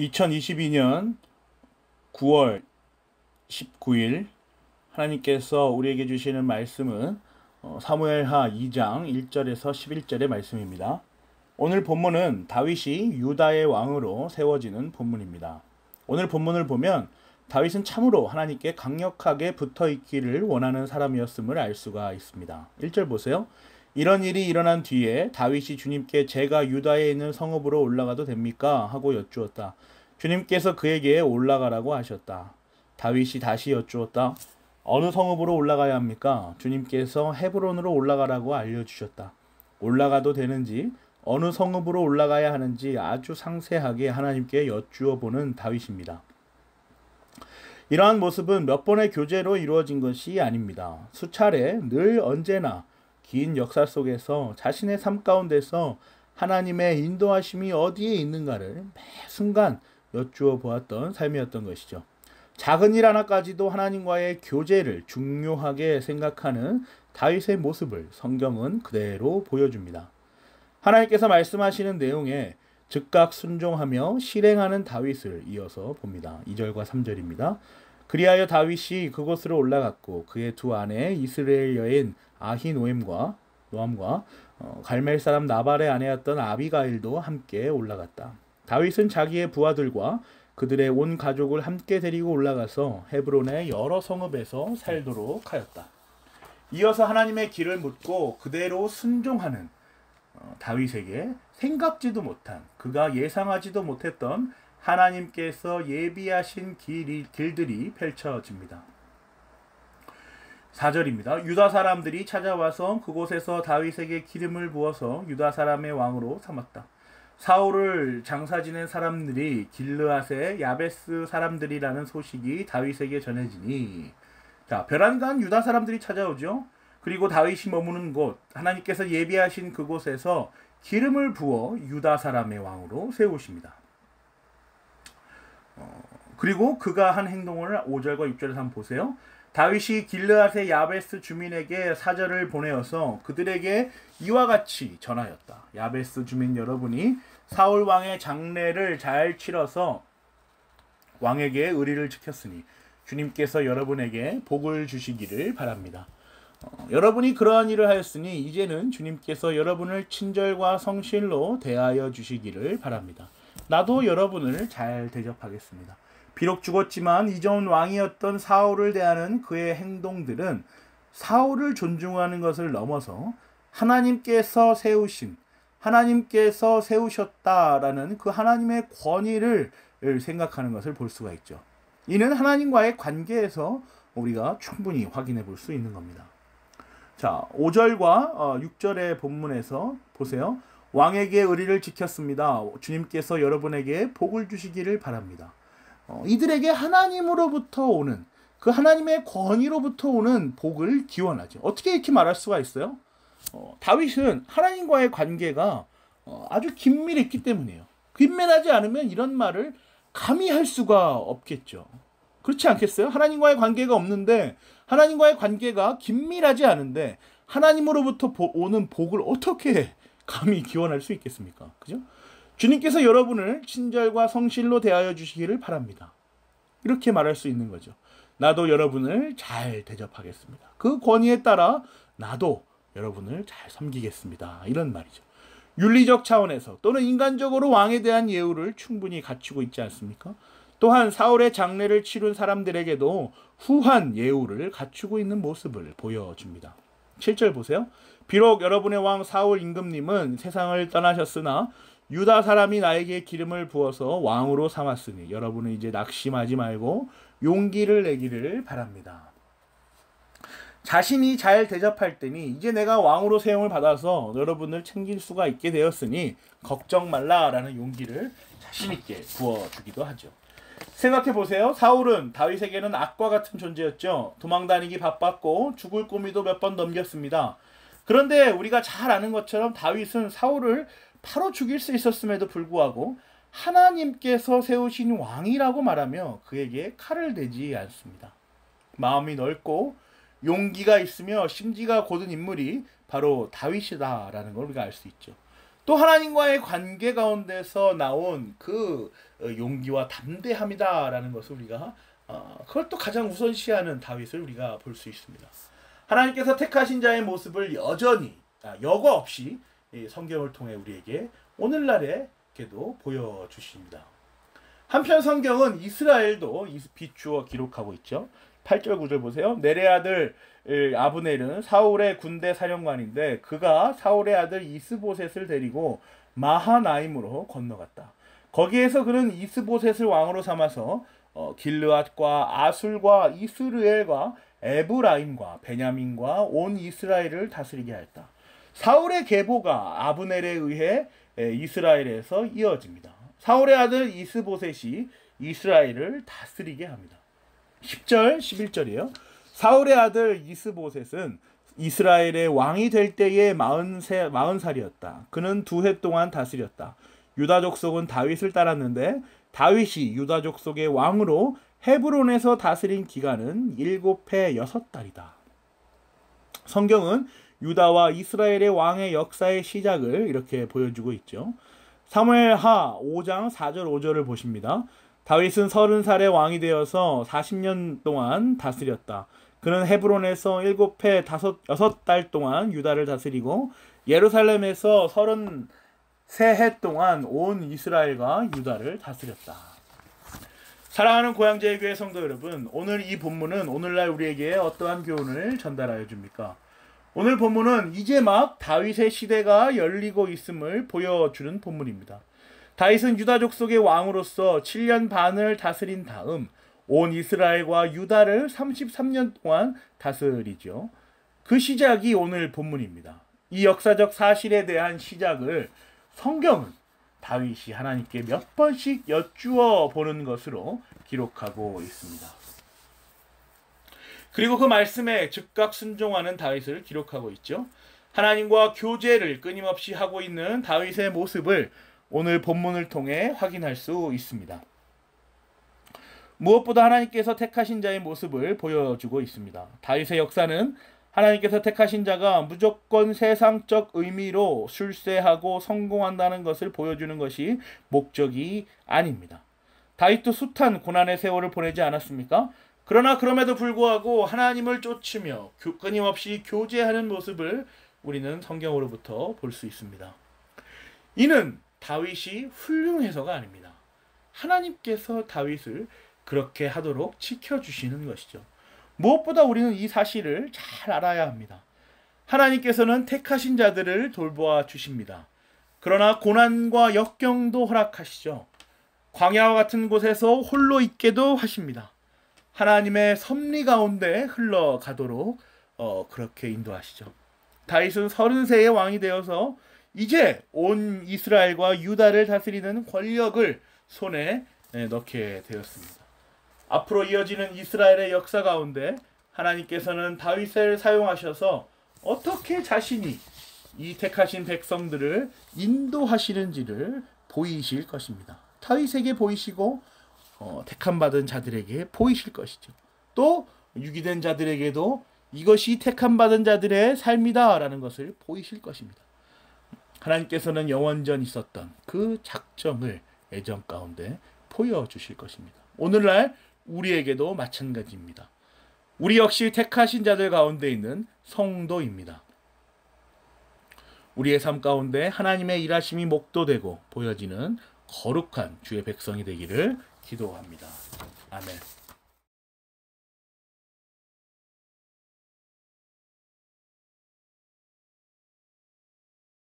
2022년 9월 19일 하나님께서 우리에게 주시는 말씀은 사무엘하 2장 1절에서 11절의 말씀입니다. 오늘 본문은 다윗이 유다의 왕으로 세워지는 본문입니다. 오늘 본문을 보면 다윗은 참으로 하나님께 강력하게 붙어있기를 원하는 사람이었음을 알 수가 있습니다. 1절 보세요. 이런 일이 일어난 뒤에 다윗이 주님께 제가 유다에 있는 성읍으로 올라가도 됩니까? 하고 여쭈었다. 주님께서 그에게 올라가라고 하셨다. 다윗이 다시 여쭈었다. 어느 성읍으로 올라가야 합니까? 주님께서 헤브론으로 올라가라고 알려주셨다. 올라가도 되는지 어느 성읍으로 올라가야 하는지 아주 상세하게 하나님께 여쭈어 보는 다윗입니다. 이러한 모습은 몇 번의 교제로 이루어진 것이 아닙니다. 수차례 늘 언제나 긴 역사 속에서 자신의 삶 가운데서 하나님의 인도하심이 어디에 있는가를 매 순간 여쭈어 보았던 삶이었던 것이죠. 작은 일 하나까지도 하나님과의 교제를 중요하게 생각하는 다윗의 모습을 성경은 그대로 보여줍니다. 하나님께서 말씀하시는 내용에 즉각 순종하며 실행하는 다윗을 이어서 봅니다. 2절과 3절입니다. 그리하여 다윗이 그곳으로 올라갔고 그의 두 아내 이스라엘 여인 아히노암과 갈멜 사람 나발의 아내였던 아비가일도 함께 올라갔다. 다윗은 자기의 부하들과 그들의 온 가족을 함께 데리고 올라가서 헤브론의 여러 성읍에서 살도록 하였다. 이어서 하나님의 길을 묻고 그대로 순종하는 다윗에게 생각지도 못한, 그가 예상하지도 못했던 하나님께서 예비하신 길들이 펼쳐집니다. 4절입니다. 유다 사람들이 찾아와서 그곳에서 다윗에게 기름을 부어서 유다 사람의 왕으로 삼았다. 사울을 장사 지낸 사람들이 길르앗의 야베스 사람들이라는 소식이 다윗에게 전해지니, 자, 벼랑간 유다 사람들이 찾아오죠. 그리고 다윗이 머무는 곳, 하나님께서 예비하신 그곳에서 기름을 부어 유다 사람의 왕으로 세우십니다. 그리고 그가 한 행동을 5절과 6절에서 한번 보세요. 다윗이 길르앗의 야베스 주민에게 사절을 보내어서 그들에게 이와 같이 전하였다. 야베스 주민 여러분이 사울 왕의 장례를 잘 치러서 왕에게 의리를 지켰으니 주님께서 여러분에게 복을 주시기를 바랍니다. 여러분이 그러한 일을 하였으니 이제는 주님께서 여러분을 친절과 성실로 대하여 주시기를 바랍니다. 나도 여러분을 잘 대접하겠습니다. 비록 죽었지만 이전 왕이었던 사울을 대하는 그의 행동들은 사울을 존중하는 것을 넘어서 하나님께서 세우셨다라는 그 하나님의 권위를 생각하는 것을 볼 수가 있죠. 이는 하나님과의 관계에서 우리가 충분히 확인해 볼 수 있는 겁니다. 자, 5절과 6절의 본문에서 보세요. 왕에게 의리를 지켰습니다. 주님께서 여러분에게 복을 주시기를 바랍니다. 이들에게 하나님으로부터 오는, 그 하나님의 권위로부터 오는 복을 기원하죠. 어떻게 이렇게 말할 수가 있어요? 다윗은 하나님과의 관계가 아주 긴밀했기 때문이에요. 긴밀하지 않으면 이런 말을 감히 할 수가 없겠죠. 그렇지 않겠어요? 하나님과의 관계가 없는데, 하나님과의 관계가 긴밀하지 않은데 하나님으로부터 오는 복을 어떻게 감히 기원할 수 있겠습니까? 그죠? 주님께서 여러분을 친절과 성실로 대하여 주시기를 바랍니다. 이렇게 말할 수 있는 거죠. 나도 여러분을 잘 대접하겠습니다. 그 권위에 따라 나도 여러분을 잘 섬기겠습니다. 이런 말이죠. 윤리적 차원에서 또는 인간적으로 왕에 대한 예우를 충분히 갖추고 있지 않습니까? 또한 사울의 장례를 치룬 사람들에게도 후한 예우를 갖추고 있는 모습을 보여줍니다. 7절 보세요. 비록 여러분의 왕 사울 임금님은 세상을 떠나셨으나 유다 사람이 나에게 기름을 부어서 왕으로 삼았으니 여러분은 이제 낙심하지 말고 용기를 내기를 바랍니다. 자신이 잘 대접할 때니 이제 내가 왕으로 세움을 받아서 여러분을 챙길 수가 있게 되었으니 걱정 말라라는 용기를 자신 있게 부어주기도 하죠. 생각해 보세요. 사울은 다윗에게는 악과 같은 존재였죠. 도망다니기 바빴고 죽을 고비도 몇 번 넘겼습니다. 그런데 우리가 잘 아는 것처럼 다윗은 사울을 바로 죽일 수 있었음에도 불구하고 하나님께서 세우신 왕이라고 말하며 그에게 칼을 대지 않습니다. 마음이 넓고 용기가 있으며 심지가 곧은 인물이 바로 다윗이다라는 걸 우리가 알 수 있죠. 또 하나님과의 관계 가운데서 나온 그 용기와 담대함이다라는 것을 우리가 그걸 또 가장 우선시하는 다윗을 우리가 볼 수 있습니다. 하나님께서 택하신 자의 모습을 여전히 여과 없이 성경을 통해 우리에게 오늘날에게도 보여주십니다. 한편 성경은 이스라엘도 비추어 기록하고 있죠. 8절 9절 보세요. 넬의 아들 아브넬은 사울의 군대 사령관인데 그가 사울의 아들 이스보셋을 데리고 마하나임으로 건너갔다. 거기에서 그는 이스보셋을 왕으로 삼아서 길르앗과 아술과 이스르엘과 에브라임과 베냐민과 온 이스라엘을 다스리게 하였다. 사울의 계보가 아브넬에 의해 이스라엘에서 이어집니다. 사울의 아들 이스보셋이 이스라엘을 다스리게 합니다. 10절 11절이에요. 사울의 아들 이스보셋은 이스라엘의 왕이 될 때에 40살이었다. 그는 2해 동안 다스렸다. 유다 족속은 다윗을 따랐는데 다윗이 유다 족속의 왕으로 헤브론에서 다스린 기간은 7해 6달이다. 성경은 유다와 이스라엘의 왕의 역사의 시작을 이렇게 보여주고 있죠. 사무엘하 5장 4절 5절을 보십니다. 다윗은 30살의 왕이 되어서 40년 동안 다스렸다. 그는 헤브론에서 7해 6달 동안 유다를 다스리고 예루살렘에서 33해 동안 온 이스라엘과 유다를 다스렸다. 사랑하는 고향제일교회 성도 여러분, 오늘 이 본문은 오늘날 우리에게 어떠한 교훈을 전달하여 줍니까? 오늘 본문은 이제 막 다윗의 시대가 열리고 있음을 보여주는 본문입니다. 다윗은 유다 족속의 왕으로서 7년 반을 다스린 다음 온 이스라엘과 유다를 33년 동안 다스리죠. 그 시작이 오늘 본문입니다. 이 역사적 사실에 대한 시작을 성경은 다윗이 하나님께 몇 번씩 여쭈어 보는 것으로 기록하고 있습니다. 그리고 그 말씀에 즉각 순종하는 다윗을 기록하고 있죠. 하나님과 교제를 끊임없이 하고 있는 다윗의 모습을 오늘 본문을 통해 확인할 수 있습니다. 무엇보다 하나님께서 택하신 자의 모습을 보여주고 있습니다. 다윗의 역사는 하나님께서 택하신 자가 무조건 세상적 의미로 출세하고 성공한다는 것을 보여주는 것이 목적이 아닙니다. 다윗도 숱한 고난의 세월을 보내지 않았습니까? 그러나 그럼에도 불구하고 하나님을 쫓으며 끊임없이 교제하는 모습을 우리는 성경으로부터 볼 수 있습니다. 이는 다윗이 훌륭해서가 아닙니다. 하나님께서 다윗을 그렇게 하도록 지켜주시는 것이죠. 무엇보다 우리는 이 사실을 잘 알아야 합니다. 하나님께서는 택하신 자들을 돌보아 주십니다. 그러나 고난과 역경도 허락하시죠. 광야와 같은 곳에서 홀로 있게도 하십니다. 하나님의 섭리 가운데 흘러가도록 그렇게 인도하시죠. 다윗은 30세의 왕이 되어서 이제 온 이스라엘과 유다를 다스리는 권력을 손에 넣게 되었습니다. 앞으로 이어지는 이스라엘의 역사 가운데 하나님께서는 다윗을 사용하셔서 어떻게 자신이 이 택하신 백성들을 인도하시는지를 보이실 것입니다. 다윗에게 보이시고 택함받은 자들에게 보이실 것이죠. 또 유기된 자들에게도 이것이 택함받은 자들의 삶이다 라는 것을 보이실 것입니다. 하나님께서는 영원전 있었던 그 작정을 애정 가운데 보여주실 것입니다. 오늘날 우리에게도 마찬가지입니다. 우리 역시 택하신 자들 가운데 있는 성도입니다. 우리의 삶 가운데 하나님의 일하심이 목도되고 보여지는 거룩한 주의 백성이 되기를 기도합니다. 아멘.